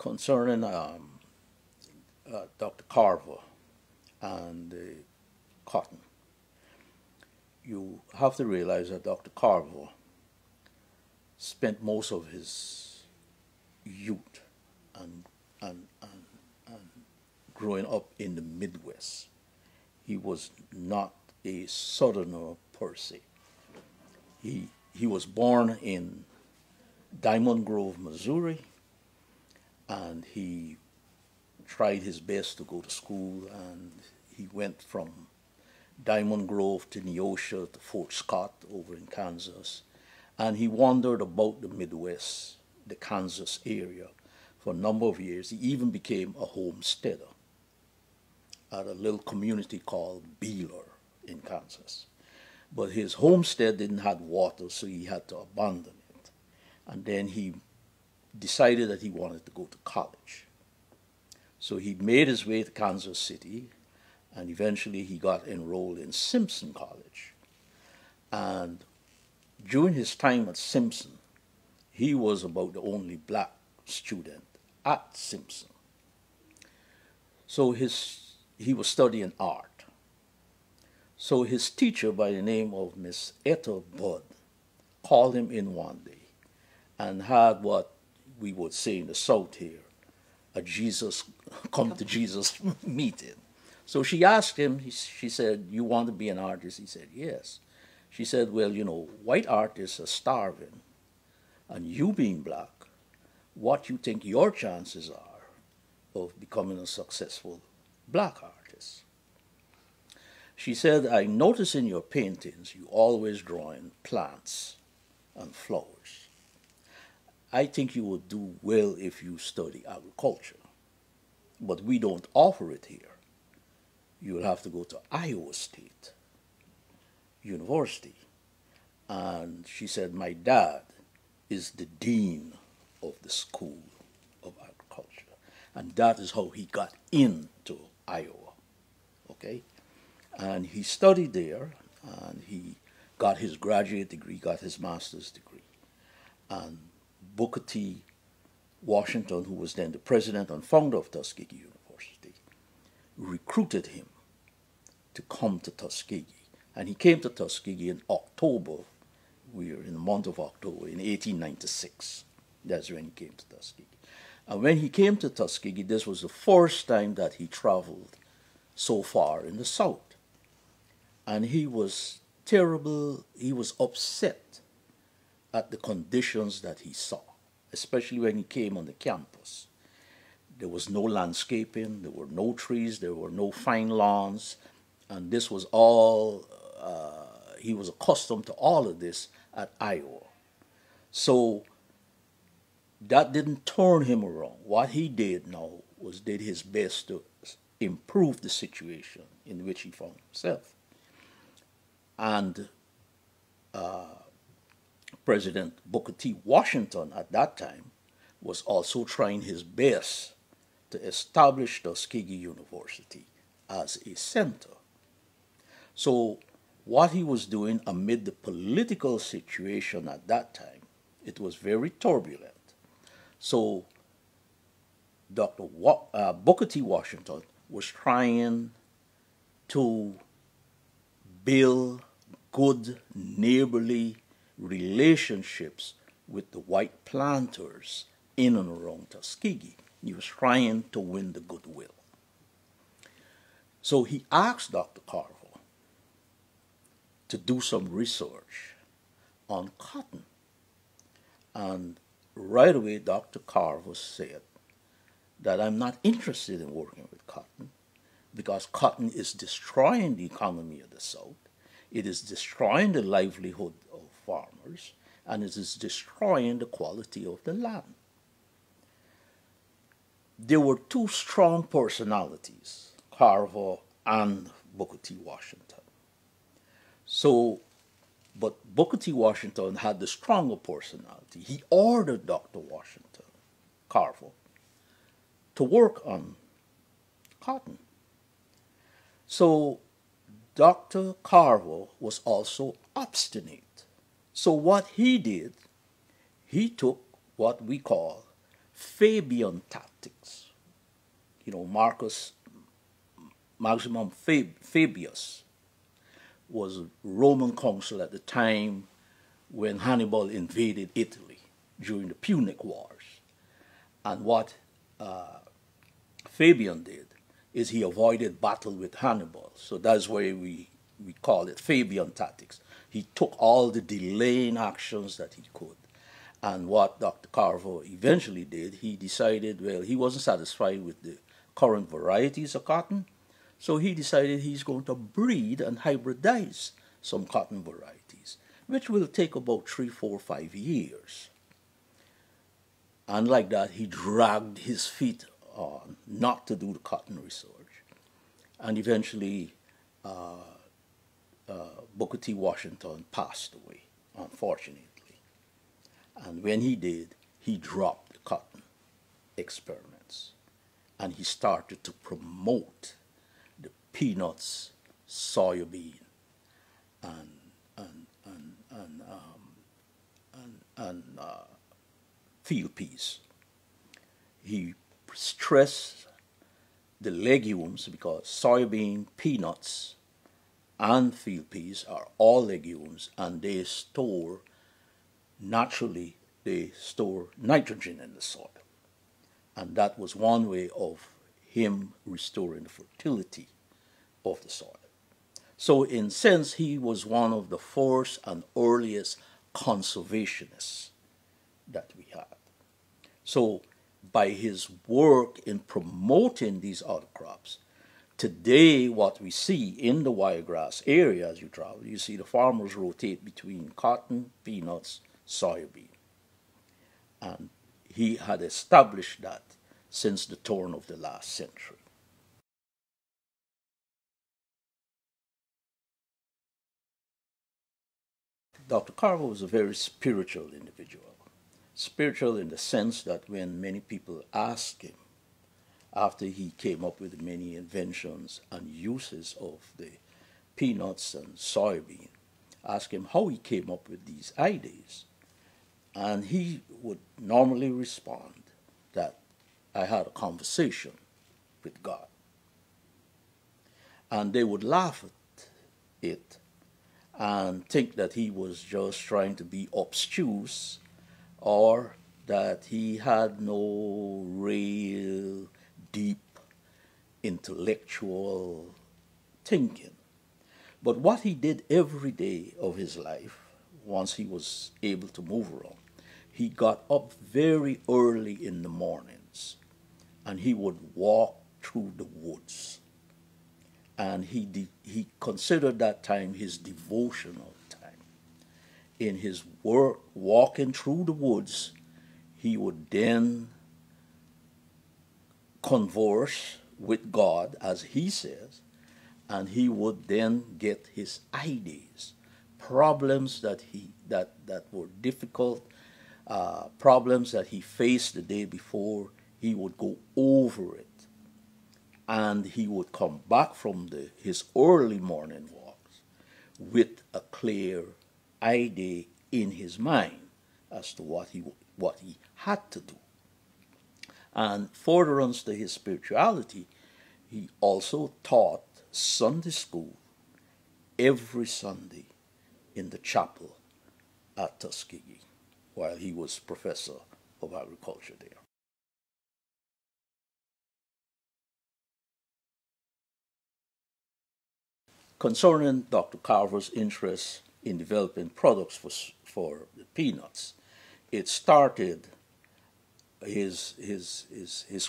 concerning Dr. Carver and cotton. You have to realize that Dr. Carver spent most of his youth and, and growing up in the Midwest. He was not a Southerner per se. He was born in Diamond Grove, Missouri, and he tried his best to go to school, and he went from Diamond Grove to Neosho to Fort Scott over in Kansas, and he wandered about the Midwest, the Kansas area, for a number of years. He even became a homesteader at a little community called Beeler in Kansas. But his homestead didn't have water, so he had to abandon it. And then he decided that he wanted to go to college. So he made his way to Kansas City, and eventually he got enrolled in Simpson College. And during his time at Simpson, he was about the only black student at Simpson. So he was studying art. So his teacher by the name of Miss Etta Budd called him in one day and had what we would say in the South here, a Jesus, come to Jesus meeting. So she asked him, she said, "You want to be an artist?" He said, "Yes." She said, "Well, you know, white artists are starving, and you being black, what you think your chances are of becoming a successful black artist?" She said, "I notice in your paintings you always drawing plants and flowers. I think you would do well if you study agriculture, but we don't offer it here. You will have to go to Iowa State University." And she said, "My dad is the dean of the School of Agriculture." And that is how he got into Iowa, okay? And he studied there, and he got his graduate degree, got his master's degree. And Booker T. Washington, who was then the president and founder of Tuskegee University, recruited him to come to Tuskegee. And he came to Tuskegee in October. We were in the month of October in 1896. That's when he came to Tuskegee. And when he came to Tuskegee, this was the first time that he traveled so far in the South. And he was terrible, he was upset at the conditions that he saw, especially when he came on the campus. There was no landscaping, there were no trees, there were no fine lawns, and this was all, he was accustomed to all of this at Iowa. So that didn't turn him around. What he did now was did his best to improve the situation in which he found himself. And President Booker T. Washington at that time was also trying his best to establish Tuskegee University as a center. So what he was doing amid the political situation at that time, it was very turbulent. So Booker T. Washington was trying to build good neighborly relationships with the white planters in and around Tuskegee. He was trying to win the goodwill. So he asked Dr. Carver to do some research on cotton. And right away, Dr. Carver said that I'm not interested in working with cotton because cotton is destroying the economy of the South. It is destroying the livelihood of farmers, and it is destroying the quality of the land. There were two strong personalities, Carver and Booker T. Washington. So, but Booker T. Washington had the stronger personality. He ordered Dr. Washington, Carver, to work on cotton. So Dr. Carver was also obstinate. So what he did, he took what we call Fabian tactics. Marcus Maximum Fabius was a Roman consul at the time when Hannibal invaded Italy during the Punic Wars. And what Fabian did is he avoided battle with Hannibal. So that's why we call it Fabian tactics. He took all the delaying actions that he could. And what Dr. Carver eventually did, he decided, well, he wasn't satisfied with the current varieties of cotton, so he decided he's going to breed and hybridize some cotton varieties, which will take about 3, 4, 5 years. And like that, he dragged his feet on not to do the cotton research. And eventually, Booker T. Washington passed away, unfortunately. And when he did, he dropped the cotton experiments. And he started to promote the peanuts, soybean, and field peas. He stressed the legumes because soybean, peanuts, and field peas are all legumes, and they store nitrogen in the soil. And that was one way of him restoring the fertility of the soil. So in a sense, he was one of the first and earliest conservationists that we had. So by his work in promoting these other crops, today what we see in the wiregrass area as you travel, you see the farmers rotate between cotton, peanuts, soybean. And he had established that since the turn of the last century. Dr. Carver was a very spiritual individual. Spiritual in the sense that when many people asked him, after he came up with many inventions and uses of the peanuts and soybean, ask him how he came up with these ideas. And he would normally respond that I had a conversation with God. And they would laugh at it and think that he was just trying to be obtuse or that he had no real deep intellectual thinking. But what he did every day of his life, once he was able to move around, he got up very early in the mornings and he would walk through the woods. And he considered that time his devotional time. In his work, walking through the woods, he would then converse with God, as he says, and he would then get his ideas, problems that were difficult, problems that he faced the day before. He would go over it, and he would come back from his early morning walks with a clear idea in his mind as to what he had to do. And furtherance to his spirituality, he also taught Sunday school every Sunday in the chapel at Tuskegee while he was professor of agriculture there. Concerning Dr. Carver's interest in developing products for the peanuts, it started his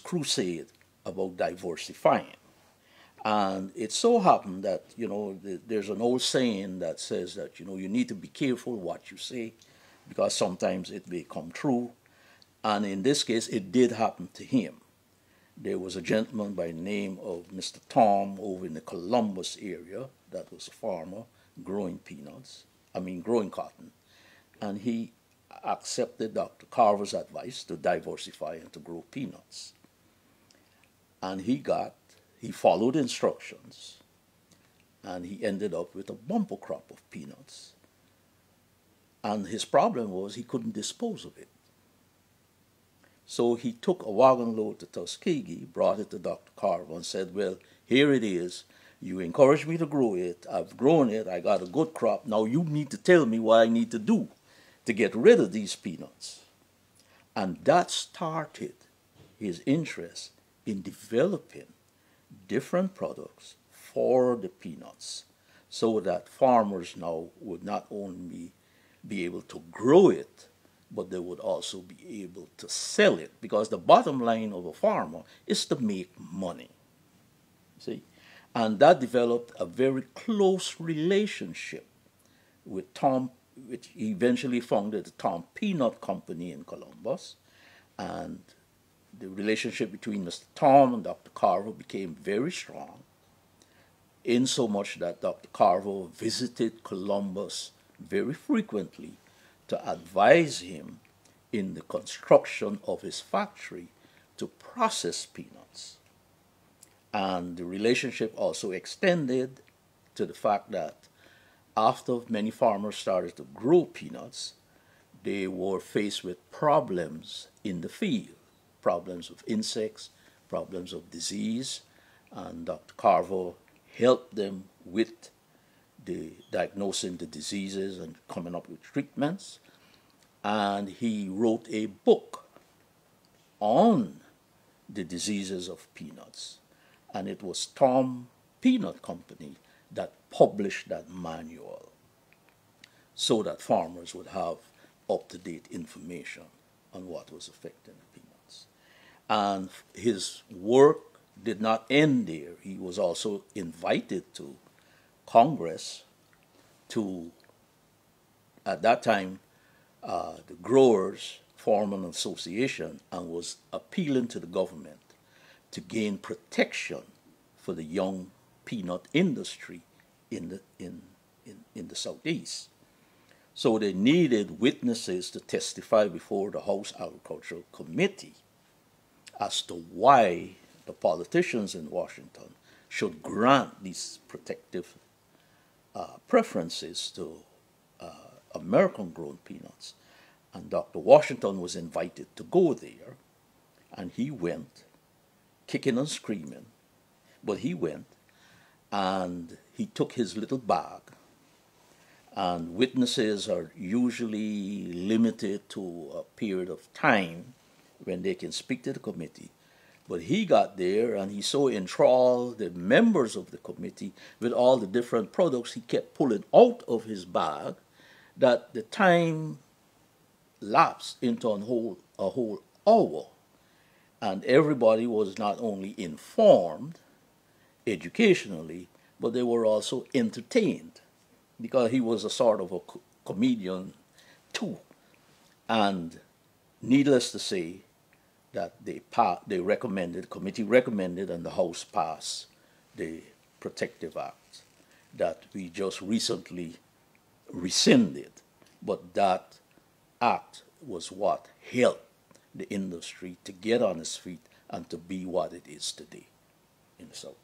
crusade about diversifying. And it so happened that, there's an old saying that says that, you need to be careful what you say because sometimes it may come true. And in this case, it did happen to him. There was a gentleman by the name of Mr. Tom over in the Columbus area that was a farmer growing cotton. And he accepted Dr. Carver's advice to diversify and to grow peanuts. And he followed instructions, and he ended up with a bumper crop of peanuts. And his problem was he couldn't dispose of it. So he took a wagon load to Tuskegee, brought it to Dr. Carver, and said, well, here it is. You encouraged me to grow it. I've grown it. I got a good crop. Now you need to tell me what I need to do to get rid of these peanuts. And that started his interest in developing different products for the peanuts so that farmers now would not only be able to grow it, but they would also be able to sell it, because the bottom line of a farmer is to make money. See? And that developed a very close relationship with Tom, which he eventually founded the Tom Peanut Company in Columbus. And the relationship between Mr. Tom and Dr. Carver became very strong, in so much that Dr. Carver visited Columbus very frequently to advise him in the construction of his factory to process peanuts. And the relationship also extended to the fact that after many farmers started to grow peanuts, they were faced with problems in the field, problems of insects, problems of disease, and Dr. Carver helped them with the diagnosing the diseases and coming up with treatments. And he wrote a book on the diseases of peanuts. And it was Tom Peanut Company that published that manual so that farmers would have up-to-date information on what was affecting the peanuts. And his work did not end there. He was also invited to Congress to, at that time, the growers formed an association and was appealing to the government to gain protection for the young peanut industry in the Southeast. So they needed witnesses to testify before the House Agricultural Committee as to why the politicians in Washington should grant these protective preferences to American-grown peanuts. And Dr. Washington was invited to go there, and he went, kicking and screaming, but he went, and he took his little bag, and witnesses are usually limited to a period of time when they can speak to the committee. But he got there, and he so enthralled the members of the committee with all the different products he kept pulling out of his bag that the time lapsed into a whole hour. And everybody was not only informed educationally, but they were also entertained, because he was a sort of a comedian too. And needless to say, that they recommended, the committee recommended, and the House passed the Protective Act that we just recently rescinded. But that act was what helped the industry to get on its feet and to be what it is today in the South.